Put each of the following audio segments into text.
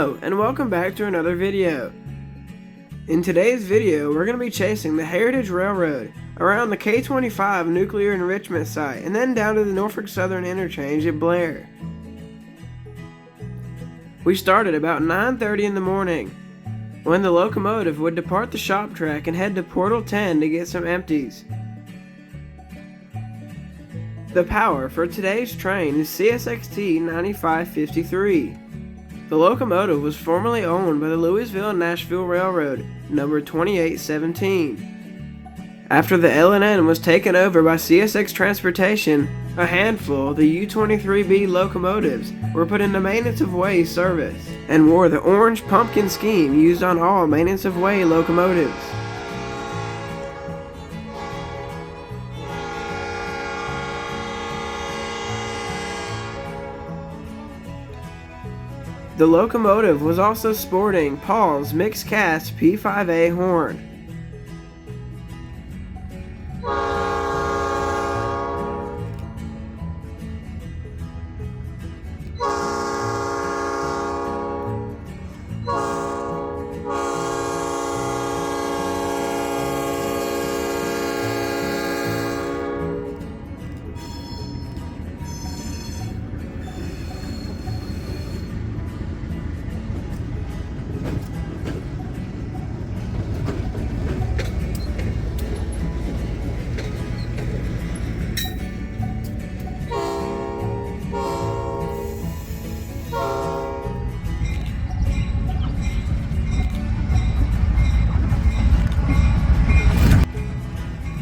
Hello, and welcome back to another video. In today's video, we're going to be chasing the Heritage Railroad around the K25 Nuclear Enrichment Site and then down to the Norfolk Southern Interchange at Blair. We started about 9:30 in the morning when the locomotive would depart the shop track and head to Portal 10 to get some empties. The power for today's train is CSXT 9553. The locomotive was formerly owned by the Louisville-Nashville Railroad, number 2817. After the L&N was taken over by CSX Transportation, a handful of the U23B locomotives were put into maintenance of way service and wore the orange pumpkin scheme used on all maintenance of way locomotives. The locomotive was also sporting Paul's mixed cast P5A horn.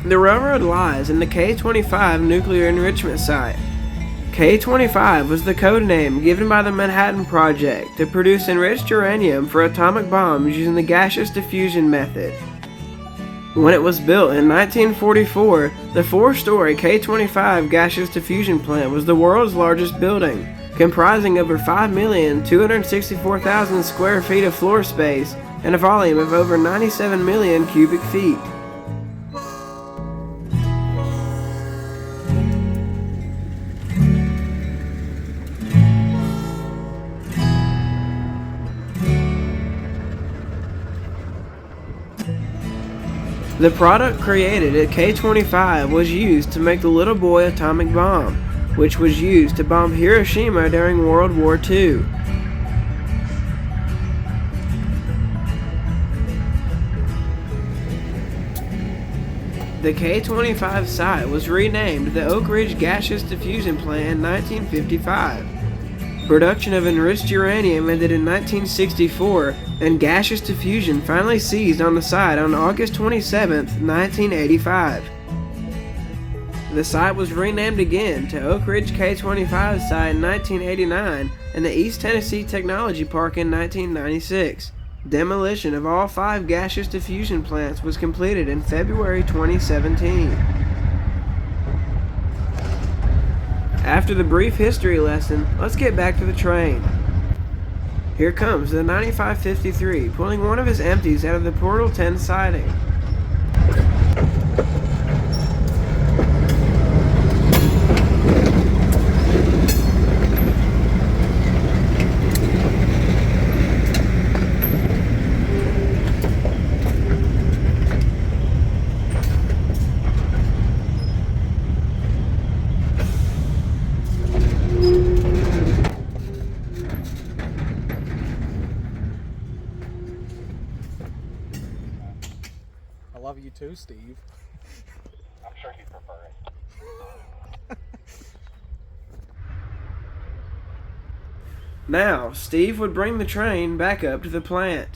The railroad lies in the K25 Nuclear Enrichment Site. K25 was the codename given by the Manhattan Project to produce enriched uranium for atomic bombs using the gaseous diffusion method. When it was built in 1944, the four-story K25 gaseous diffusion plant was the world's largest building, comprising over 5,264,000 square feet of floor space and a volume of over 97 million cubic feet. The product created at K25 was used to make the Little Boy atomic bomb, which was used to bomb Hiroshima during World War II. The K25 site was renamed the Oak Ridge Gaseous Diffusion Plant in 1955. Production of enriched uranium ended in 1964, and gaseous diffusion finally ceased on the site on August 27, 1985. The site was renamed again to Oak Ridge K25 site in 1989 and the East Tennessee Technology Park in 1996. Demolition of all 5 gaseous diffusion plants was completed in February 2017. After the brief history lesson, let's get back to the train. Here comes the 9553 pulling one of his empties out of the Portal 10 siding. I love you too, Steve. I'm sure he'd prefer it. Now, Steve would bring the train back up to the plant.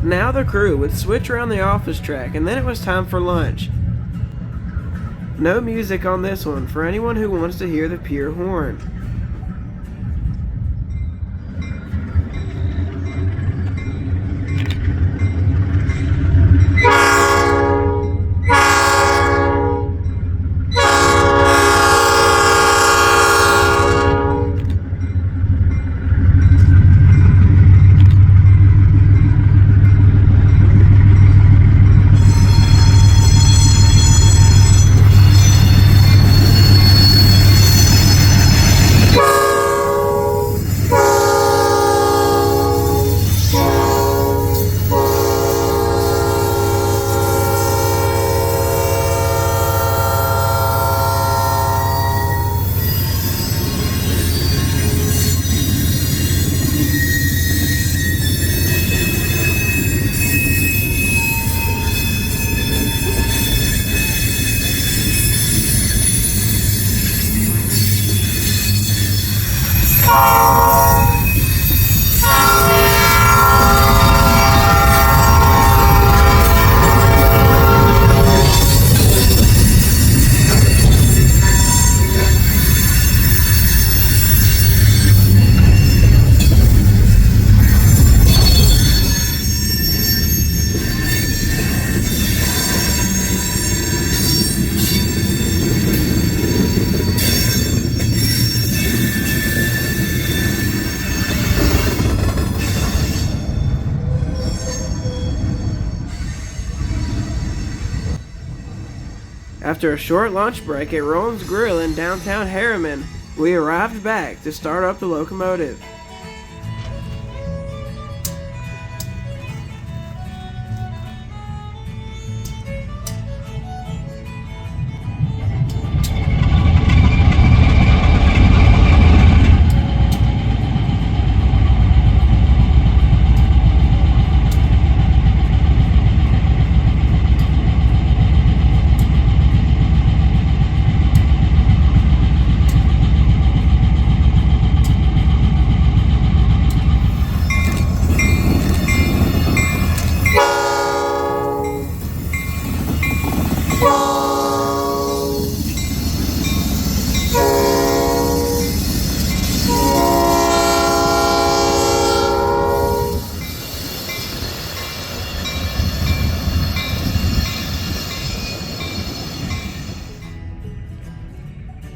Now the crew would switch around the office track, and then it was time for lunch. No music on this one for anyone who wants to hear the pure horn. After a short lunch break at Roland's Grill in downtown Harriman, we arrived back to start up the locomotive.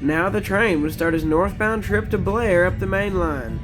Now the train would start his northbound trip to Blair up the main line.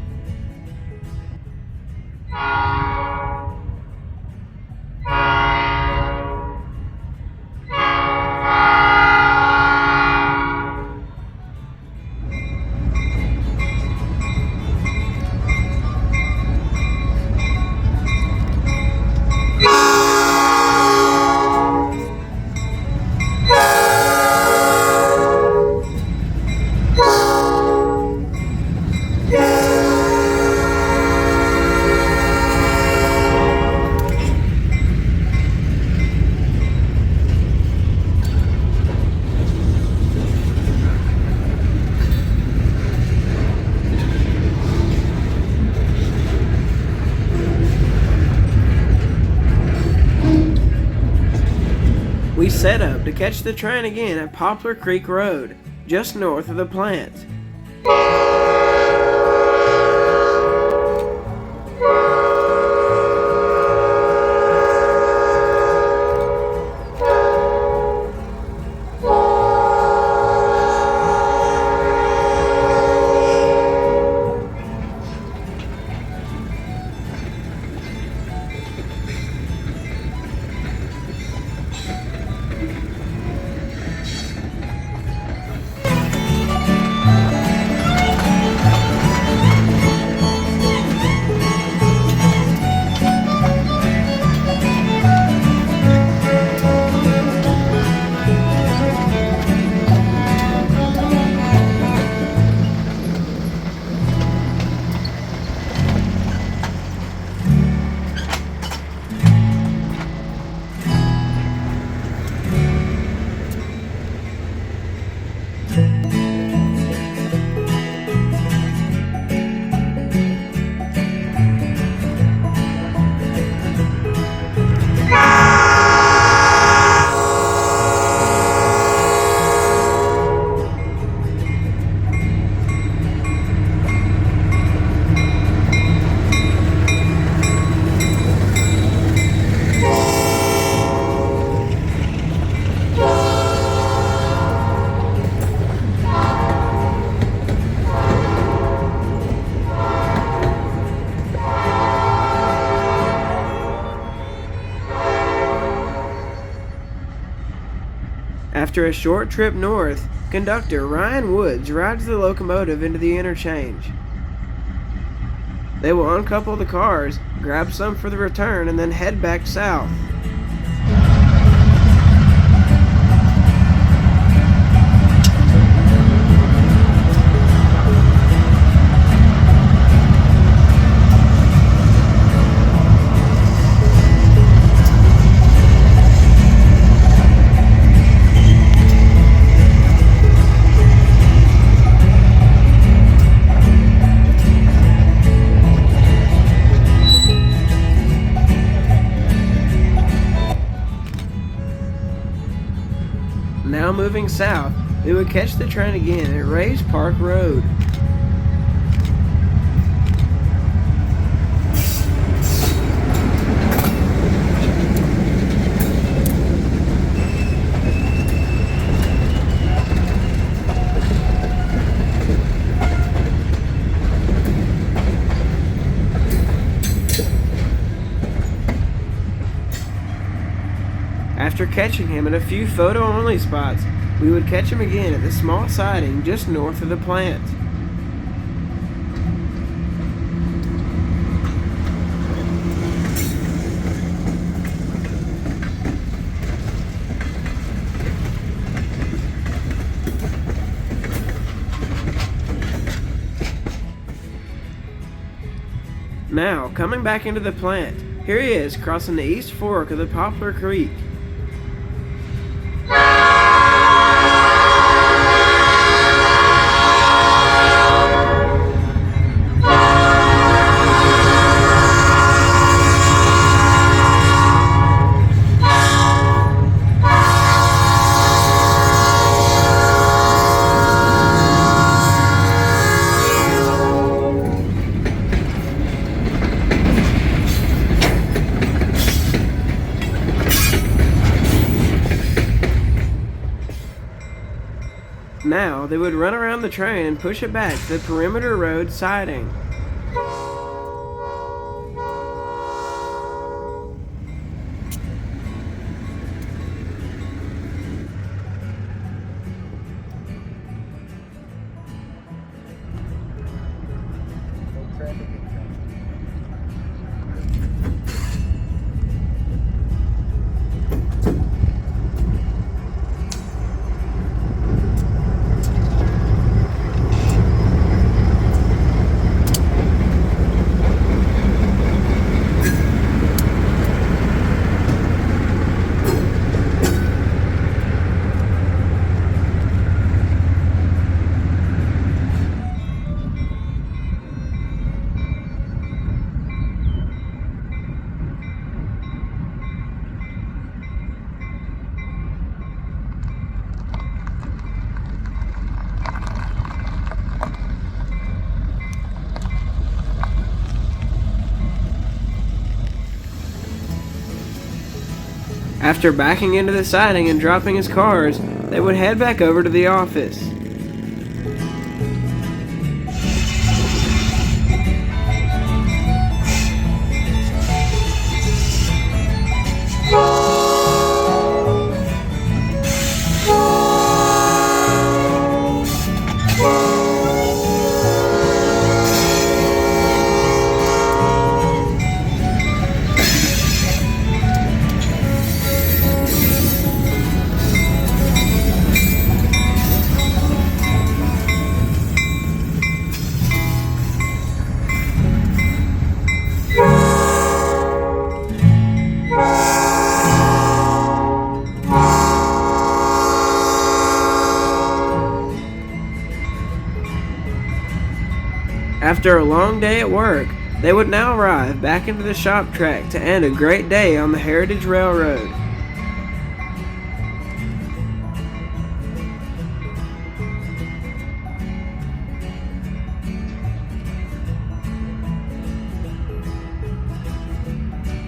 We set up to catch the train again at Poplar Creek Road, just north of the plant. After a short trip north, conductor Ryan Woods rides the locomotive into the interchange. They will uncouple the cars, grab some for the return, and then head back south. Now moving south, they would catch the train again at Rays Park Road. After catching him at a few photo-only spots, we would catch him again at the small siding just north of the plant. Now, coming back into the plant, here he is crossing the east fork of the Poplar Creek. Now, they would run around the train and push it back to the perimeter road siding. After backing into the siding and dropping his cars, they would head back over to the office. After a long day at work, they would now arrive back into the shop track to end a great day on the Heritage Railroad.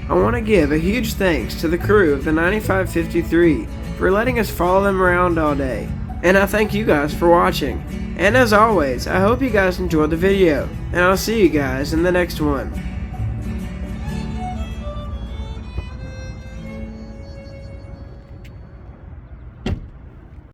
I want to give a huge thanks to the crew of the 9553 for letting us follow them around all day. And I thank you guys for watching. And as always, I hope you guys enjoyed the video, and I'll see you guys in the next one.